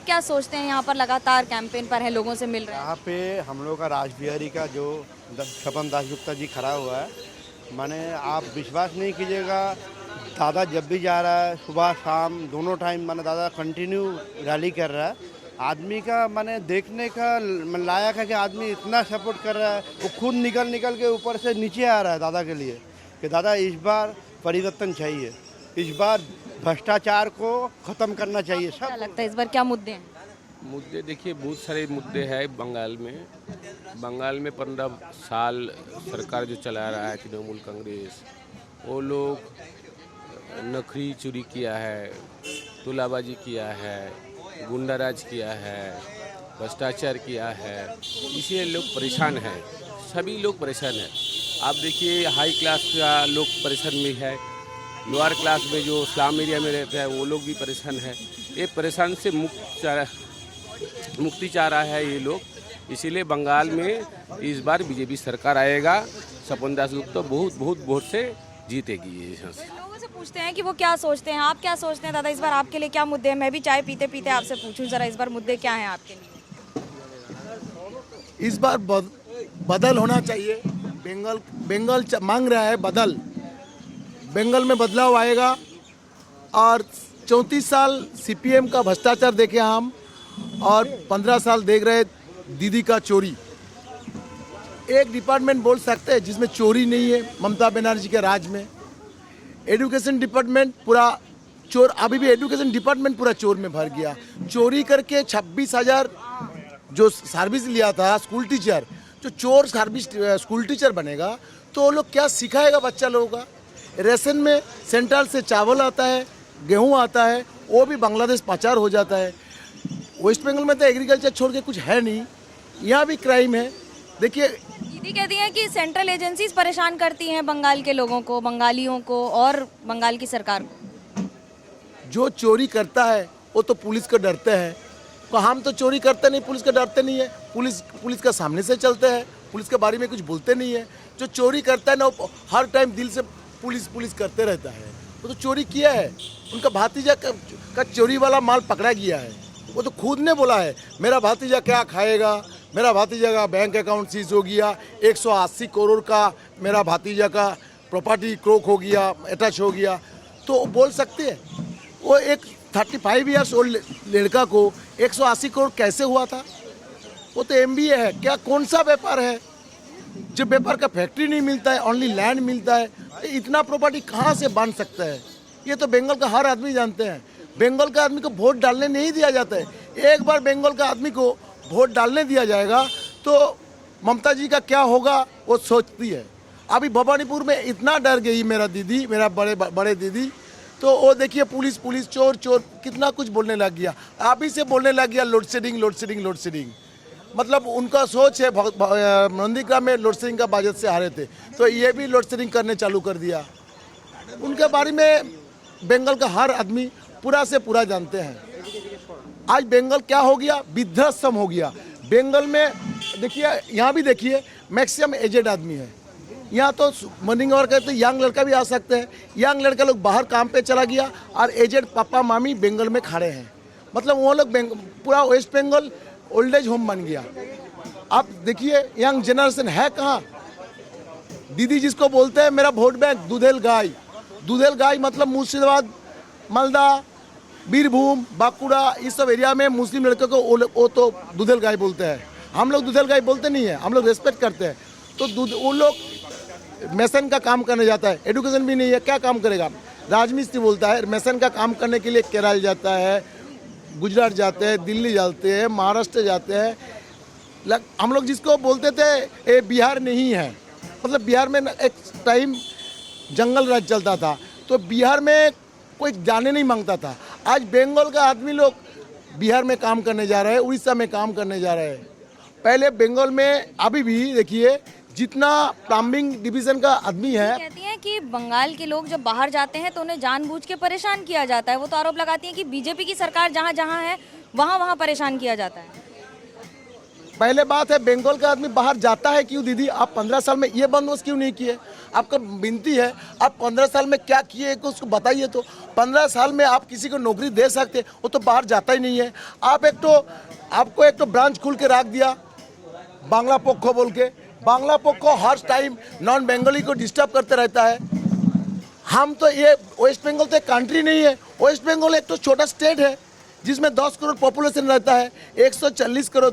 क्या सोचते हैं, यहाँ पर लगातार कैंपेन पर है, लोगों से मिल रहे हैं? यहाँ पे हम लोग का रासबिहारी का जो स्वपन दास गुप्ता जी खड़ा हुआ है, माने आप विश्वास नहीं कीजिएगा, दादा जब भी जा रहा है सुबह शाम दोनों टाइम, माने दादा कंटिन्यू रैली कर रहा है। आदमी का माने देखने का लायक है कि आदमी इतना सपोर्ट कर रहा है, वो खुद निकल निकल के ऊपर से नीचे आ रहा है दादा के लिए, कि दादा इस बार परिवर्तन चाहिए, इस बार भ्रष्टाचार को ख़त्म करना चाहिए। क्या सब लगता है इस बार क्या मुद्दे हैं? मुद्दे देखिए, बहुत सारे मुद्दे हैं बंगाल में। बंगाल में 15 साल सरकार जो चला रहा है तृणमूल कांग्रेस, वो लोग नखरी चोरी किया है, तुलाबाजी किया है, गुंडाराज किया है, भ्रष्टाचार किया है, इसलिए लोग परेशान हैं, सभी लोग परेशान हैं। आप देखिए हाई क्लास का लोग परेशान भी है, लोअर क्लास में जो स्लम एरिया में रहते हैं वो लोग भी परेशान है। ये परेशान से मुक्ति चाह रहा है ये लोग, इसीलिए बंगाल में इस बार बीजेपी सरकार आएगा, स्वपन दास गुप्ता बहुत वोट से जीतेगी यहाँ से। लोगों से पूछते हैं कि वो क्या सोचते हैं, आप क्या सोचते हैं दादा, इस बार आपके लिए क्या मुद्दे हैं? मैं भी चाय पीते पीते आपसे पूछूं जरा, इस बार मुद्दे क्या हैं आपके लिए? इस बार बदल होना चाहिए। बंगाल मांग रहा है बदल। बंगाल में बदलाव आएगा। और 34 साल सीपीएम का भ्रष्टाचार देखे हम, और 15 साल देख रहे दीदी का चोरी। एक डिपार्टमेंट बोल सकते हैं जिसमें चोरी नहीं है ममता बनर्जी के राज में। एजुकेशन डिपार्टमेंट पूरा चोर, अभी भी एजुकेशन डिपार्टमेंट पूरा चोर में भर गया। चोरी करके 26,000 जो सर्विस लिया था स्कूल टीचर, जो चोर सर्विस स्कूल टीचर बनेगा तो वो लोग क्या सिखाएगा बच्चा लोगों का? रेशन में सेंट्रल से चावल आता है, गेहूं आता है, वो भी बांग्लादेश पाचार हो जाता है। वेस्ट बंगाल में तो एग्रीकल्चर छोड़ के कुछ है नहीं, यहाँ भी क्राइम है। देखिए दीदी कहती हैं कि सेंट्रल एजेंसीज परेशान करती हैं बंगाल के लोगों को, बंगालियों को और बंगाल की सरकार को। जो चोरी करता है वो तो पुलिस को डरते हैं, तो हम तो चोरी करते नहीं, पुलिस को डरते नहीं है। पुलिस का सामने से चलते हैं, पुलिस के बारे में कुछ बोलते नहीं है। जो चोरी करता है ना वो हर टाइम दिल से पुलिस करते रहता है। वो तो चोरी किया है, उनका भतीजा का चोरी वाला माल पकड़ा गया है। वो तो खुद ने बोला है मेरा भतीजा क्या खाएगा, मेरा भतीजा का बैंक अकाउंट सीज हो गया, 180 करोड़ का मेरा भतीजा का प्रॉपर्टी क्रोक हो गया, अटैच हो गया। तो वो बोल सकते हैं? वो एक 35 ईयर्स ओल्ड लड़का को 180 करोड़ कैसे हुआ था? वो तो एमबीए है क्या, कौन सा व्यापार है? जब व्यापार का फैक्ट्री नहीं मिलता है, ओनली लैंड मिलता है, तो इतना प्रॉपर्टी कहाँ से बन सकता है? ये तो बंगाल का हर आदमी जानते हैं। बंगाल का आदमी को वोट डालने नहीं दिया जाता है। एक बार बंगाल का आदमी को वोट डालने दिया जाएगा तो ममता जी का क्या होगा वो सोचती है। अभी भवानीपुर में इतना डर गई मेरा दीदी, मेरा बड़े दीदी, तो वो देखिए पुलिस चोर कितना कुछ बोलने लग गया। अभी से बोलने लग गया लोड शेडिंग। मतलब उनका सोच है नंदीग्राम में लोड शेडिंग का बजट से हारे थे, तो ये भी लोड शेडिंग करने चालू कर दिया। उनके बारे में बंगाल का हर आदमी पूरा से पूरा जानते हैं। आज बंगाल क्या हो गया, वृद्धाश्रम हो गया। बंगाल में देखिए, यहाँ भी देखिए मैक्सिमम एजेड आदमी है। यहाँ तो मॉर्निंग आवर करते यंग लड़का भी आ सकते हैं। यंग लड़का लोग बाहर काम पे चला गया और एजेड पापा मामी बंगाल में खड़े हैं। मतलब वो लोग पूरा West Bengal old age home बन गया। आप देखिए यंग जनरेशन है कहाँ? दीदी जिसको बोलते हैं मेरा वोट बैंक दूधेल गाय मतलब मुर्शिदाबाद, मालदा, बीरभूम, बांकुड़ा, इस सब एरिया में मुस्लिम लड़कों को वो तो दूधेल गाय बोलते हैं। हम लोग दूधेल गाय बोलते नहीं है, हम लोग रेस्पेक्ट करते हैं। तो वो लोग मैसन का काम करने जाता है, एजुकेशन भी नहीं है, क्या काम करेगा? राजमिस्त्री बोलता है। मैसन का काम करने के लिए केरल जाता है, गुजरात जाते हैं, दिल्ली जाते हैं, महाराष्ट्र जाते हैं। हम लोग जिसको बोलते थे ये बिहार नहीं है, मतलब बिहार में एक टाइम जंगल राज चलता था, तो बिहार में कोई जाने नहीं मांगता था। आज बंगाल का आदमी लोग बिहार में काम करने जा रहे हैं, उड़ीसा में काम करने जा रहे हैं। पहले बंगाल में अभी भी देखिए जितना प्लम्बिंग डिवीजन का आदमी है। कहती हैं कि बंगाल के लोग जब बाहर जाते हैं तो उन्हें जानबूझ के परेशान किया जाता है। वो तो आरोप लगाती हैं कि बीजेपी की सरकार जहाँ जहाँ है वहाँ वहाँ परेशान किया जाता है। पहले बात है, बंगाल का आदमी बाहर जाता है क्यों दीदी? आप 15 साल में ये बंदोबस्त क्यों नहीं किए? आपका विनती है, आप 15 साल में क्या किए उसको बताइए। तो 15 साल में आप किसी को नौकरी दे सकते, वो तो बाहर जाता ही नहीं है। आपको एक तो ब्रांच खुल के रख दिया बांग्ला पोखो बोल के। बांग्ला पोखो हर टाइम नॉन बंगाली को डिस्टर्ब करते रहता है। हम तो ये वेस्ट बंगाल तो एक कंट्री नहीं है। वेस्ट बंगाल एक तो छोटा स्टेट है जिसमें 10 करोड़ पॉपुलेशन रहता है। 140 करोड़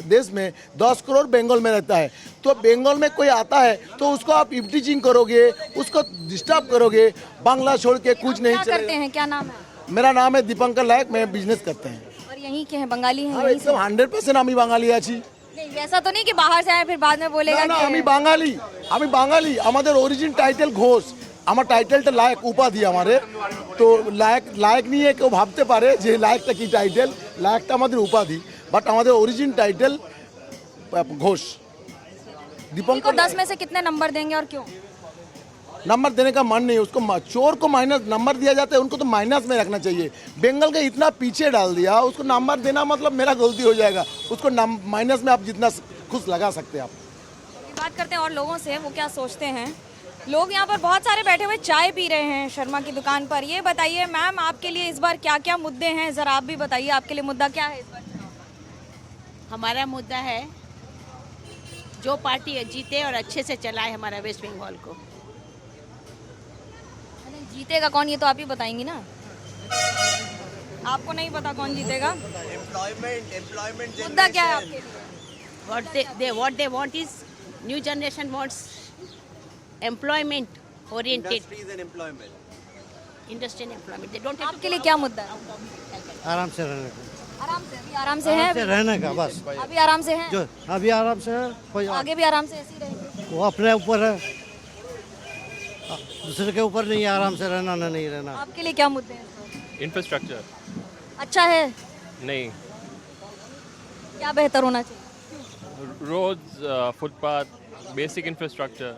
देश में 10 करोड़ बंगाल में रहता है। तो बंगाल में कोई आता है तो उसको आप इफ्टीजिंग करोगे, उसको डिस्टर्ब करोगे, बांग्ला छोड़ के कुछ नहीं क्या करते चलेगा। हैं, क्या नाम है? मेरा नाम है दीपंकर लायक, मैं बिजनेस करते हैं। और यहीं के हैं, बंगाली हैं? हाँ, यहीं से? एकदम 100% আমি বাঙালি আছি। नहीं, वैसा तो नहीं कि बाहर से आए फिर बाद में बोलेगा না कि আমি বাঙালি। আমাদের অরিজিন টাইটেল ঘোষ। আমার টাইটেলটা লায়ক উপাধি আমারে। তো লায়ক নিয়ে কেউ ভাবতে পারে যে লায়কটা কি টাইটেল, লায়কটা আমাদের উপাধি, বাট আমাদের অরিজিন টাইটেল ঘোষ। को दीपंकर 10 में से कितने नंबर देंगे और क्यों? नंबर देने का मन नहीं है उसको। चोर को माइनस नंबर दिया जाता है, उनको तो माइनस में रखना चाहिए। बंगाल के इतना पीछे डाल दिया, उसको नंबर देना मतलब मेरा गलती हो जाएगा। उसको माइनस में आप जितना खुश लगा सकते हैं आप। बात करते हैं और लोगों से, वो क्या सोचते हैं। लोग यहाँ पर बहुत सारे बैठे हुए चाय पी रहे हैं शर्मा की दुकान पर। ये बताइए मैम, आपके लिए इस बार क्या क्या मुद्दे हैं, जरा आप भी बताइए, आपके लिए मुद्दा क्या है इस बार? हमारा मुद्दा है जो पार्टी जीते और अच्छे से चलाए हमारा वेस्ट बंगाल को। अरे जीतेगा कौन, ये तो आप ही बताएंगी ना। आपको नहीं पता कौन जीतेगा? एम्प्लॉयमेंट मुद्दा क्या है आपके लिए? what they want is new generation wants employment oriented industries and employment. industry and employment. They don't have आपके लिए क्या मुद्दा है? आराम से रहने का, आराम से, अभी आराम से है, रहने का बस। अभी आराम से है, जो अभी आराम से है, कोई आगे भी आराम से ऐसे ही रहेंगे। वो अपने ऊपर है, दूसरे के ऊपर नहीं है, आराम से रहना ना नहीं रहना। आपके लिए क्या मुद्दे हैं इस बार? इंफ्रास्ट्रक्चर अच्छा है, नहीं, क्या बेहतर होना चाहिए? Roads, footpath, basic infrastructure.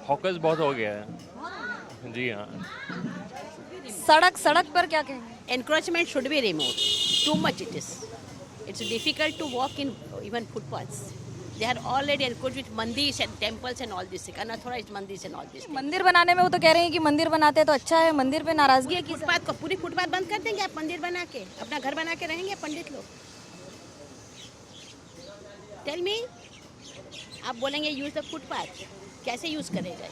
Hawkers बहुत हो गया है जी हाँ। सड़क पर क्या कहेंगे? encroachment should be removed. Too much it is. It's difficult to walk in even footpaths. They are already encroached with mandis and temples and all this, unauthorized mandis and all this. मंदिर बनाने में वो तो कह रहे हैं कि मंदिर बनाते तो अच्छा है, मंदिर पे नाराजगी है कि फुटपाथ को पूरी फुटपाथ बंद कर देंगे आप, मंदिर बना के अपना घर बना के रहेंगे पंडित लोग। टेल मी, आप बोलेंगे यूज द फुटपाथ, कैसे यूज करेगा?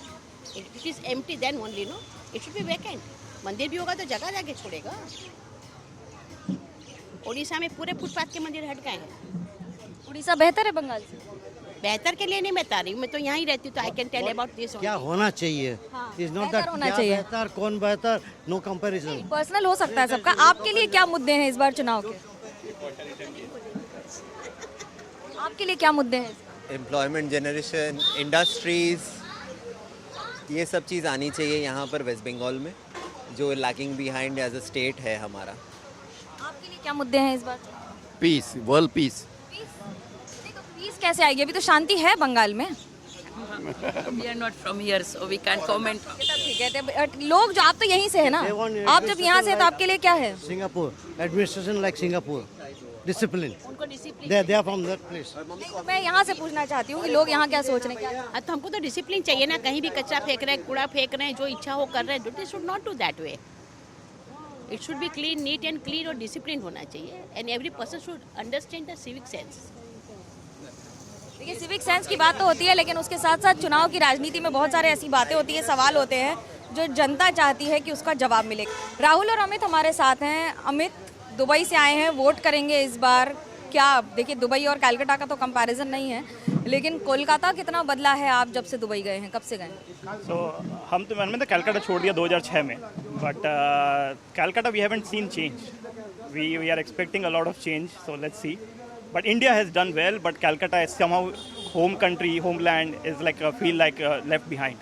It is empty then only, no, it should be vacant. मंदिर भी होगा तो जगह जाके छोड़ेगा। उड़ीसा में पूरे फुटपाथ के मंदिर हट गए हैं। उड़ीसा बेहतर है बंगाल से? बेहतर के लिए नहीं बता रही हूँ, मैं तो यहाँ ही रहती हूँ, तो I can tell about this. क्या होना चाहिए, हाँ, इज नॉट बेहतर दैट होना क्या चाहिए। बेहतर कौन बेहतर, नो कंपैरिजन। पर्सनल हो सकता है सबका। आपके लिए क्या मुद्दे हैं इस बार चुनाव के? आपके लिए क्या मुद्दे हैं? एम्प्लॉयमेंट जनरेशन, इंडस्ट्रीज, ये सब चीज़ आनी चाहिए यहाँ पर वेस्ट बंगाल में, जो lagging behind as a state है हमारा। आपके लिए क्या मुद्दे हैं इस बार? Peace, world peace. पीस कैसे आएगी? अभी तो शांति है बंगाल में। We are not from here, so we can't comment. ठीक है, तो लोग जो, आप तो यहीं से है ना, आप जब यहाँ से हैं, तो आपके लिए क्या है? Singapore, administration like Singapore, discipline, उनको discipline, they are from that place। मैं यहाँ से पूछना चाहती हूँ कि लोग यहाँ क्या सोच रहे हैं, क्या? तो हमको तो डिसिप्लिन चाहिए ना। कहीं भी कचरा फेंक रहे हैं, कूड़ा फेंक रहे हैं, जो इच्छा हो कर रहे हैं, they should not do that way. It should B clean, neat and clean, और डिसिप्लिन होना चाहिए। And every person should understand the civic sense. देखिए, सिविक सेंस की बात तो होती है, लेकिन उसके साथ साथ चुनाव की राजनीति में बहुत सारे ऐसी बातें होती है, सवाल होते हैं जो जनता चाहती है कि उसका जवाब मिले। राहुल और अमित हमारे साथ हैं। अमित दुबई से आए हैं, वोट करेंगे इस बार। क्या देखिए, दुबई और कलकत्ता का तो कंपैरिजन नहीं है, लेकिन कोलकाता कितना बदला है आप जब से दुबई गए हैं? कब से गए? हम तो मैंने तो कलकत्ता छोड़ दिया 2006 में, but Calcutta we haven't seen change. We are expecting a lot of change, so let's see. But India has done well, but Calcutta is somehow home country, homeland is like feel like left behind.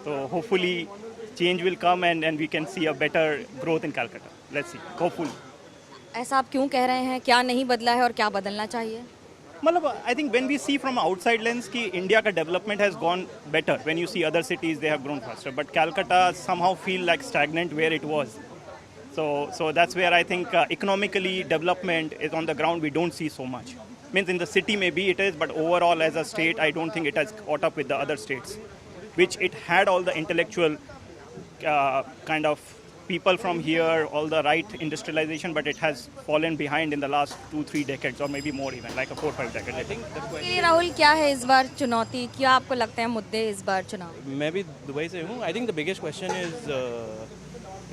तो hopefully change will come and we can see a better growth in Calcutta. Let's see, hopeful. ऐसा आप क्यों कह रहे हैं? क्या नहीं बदला है और क्या बदलना चाहिए? मतलब I think when we see from outside lens कि इंडिया का development has gone better. When you see other cities they have grown faster, but Calcutta somehow feel like stagnant where it was. So that's where I think economically development is on the ground. We don't see so much. Means in the city maybe it is, but overall as a state, I don't think it has caught up with the other states, which it had all the intellectual kind of people from here, all the right industrialization, but it has fallen behind in the last 2-3 decades or maybe more even, like a 4-5 decades. I think that's के लिए राहुल क्या है इस बार चुनौती, क्या आपको लगते हैं मुद्दे इस बार चुनाव? मैं भी दुबई से हूँ. I think the biggest question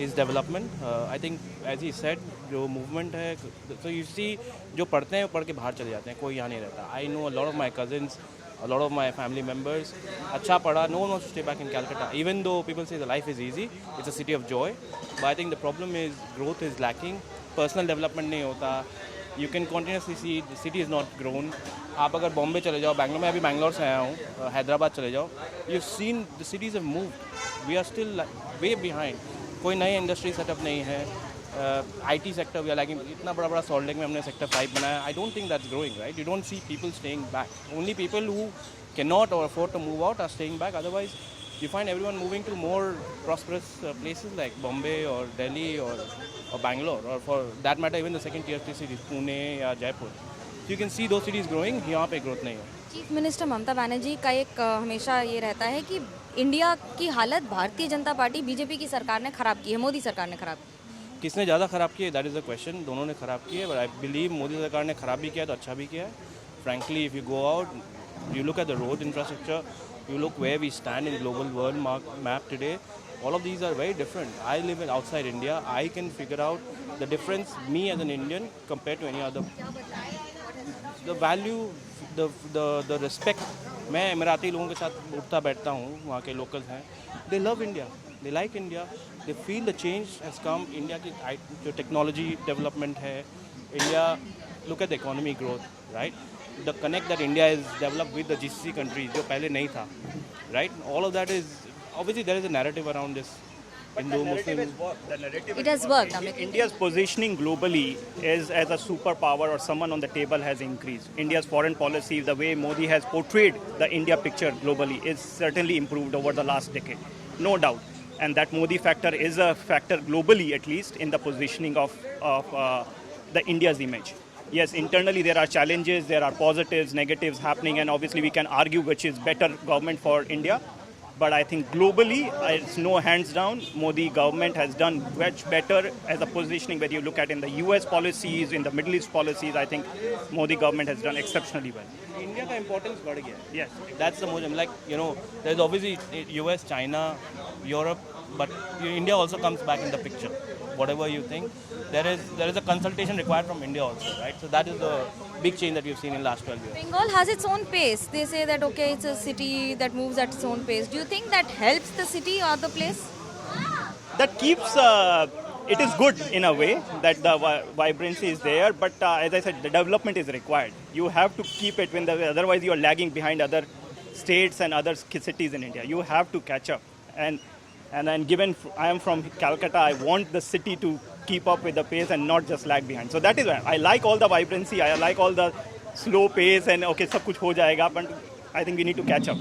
is development. I think as he said जो मूवमेंट है, तो यू सी जो पढ़ते हैं वो पढ़ के बाहर चले जाते हैं, कोई यहाँ नहीं रहता. I know a lot of my cousins, a lot of my family members, अच्छा पढ़ा, no one wants to stay back in Calcutta. Even though people say the life is easy, it's a city of joy, but I think the problem is growth is lacking, personal development नहीं होता. You can continuously see the city is not grown. आप अगर बॉम्बे चले जाओ, बैंगलोर में, अभी बैंगलोर से आया हूँ, हैदराबाद चले जाओ, you've seen the cities have moved. We are still way behind. कोई नई इंडस्ट्री सेटअप नहीं है. IT sector we are lagging. इतना बड़ा सॉल्ट लेक में हमने सेक्टर 5 बनाया. I don't think that's growing, right? You don't see people staying back. Only people who cannot or afford to move out are staying back. Otherwise, you find everyone moving to more prosperous places like Bombay or Delhi or Bangalore, or for that matter even the second tier cities, Pune या Jaipur. So you can see those cities growing. यहाँ पे growth नहीं है. Chief minister Mamata Banerjee का एक हमेशा ये रहता है कि इंडिया की हालत भारतीय जनता पार्टी बीजेपी की सरकार ने खराब की है, मोदी सरकार ने खराब की. किसने ज़्यादा ख़राब किया, दैट इज़ द क्वेश्चन. दोनों ने ख़राब किया, बट आई बिलीव मोदी सरकार ने ख़राब भी किया तो अच्छा भी किया है. Frankly if you go out, you look at the road infrastructure, you look where we stand in global world map today, all of these are very different. I live outside India. I can figure out the difference, me as an Indian compared to any other. The value, the respect. मैं इमराती लोगों के साथ उठता बैठता हूँ, वहाँ के locals हैं. They love India. They like India. They feel the change has come. India की जो technology development है, India, look at the economy growth, right? The connect that India has developed with the GCC countries जो पहले नहीं था, right? All of that is obviously there is a narrative around this Hindu-Muslim. It has worked. Amit. India's positioning globally is as a superpower or someone on the table has increased. India's foreign policy, the way Modi has portrayed the India picture globally, is certainly improved over the last decade, no doubt. And that Modi factor is a factor globally, at least, in the positioning of the India's image. Yes, internally there are challenges, there are positives, negatives happening, and obviously we can argue which is better government for India. But I think globally, it's no hands down. Modi government has done much better as a positioning. When you look at in the US policies, in the Middle East policies, I think Modi government has done exceptionally well. India का importance बढ़ गया. Yes. That's the most, like, you know, there's obviously US, China, Europe, but India also comes back in the picture. Whatever you think, there is a consultation required from India also, right? So that is the big change that we've seen in the last 12 years. Bengal has its own pace. They say that okay, it's a city that moves at its own pace. Do you think that helps the city or the place? That keeps, it is good in a way that the vibrancy is there, but as I said, the development is required. You have to keep it, otherwise you are lagging behind other states and other cities in India. You have to catch up. And then given I am from Calcutta, I want the city to keep up with the pace and not just lag behind. So that is why I like all the vibrancy, I like all the slow pace and okay, सब कुछ हो जाएगा, but I think we need to catch up.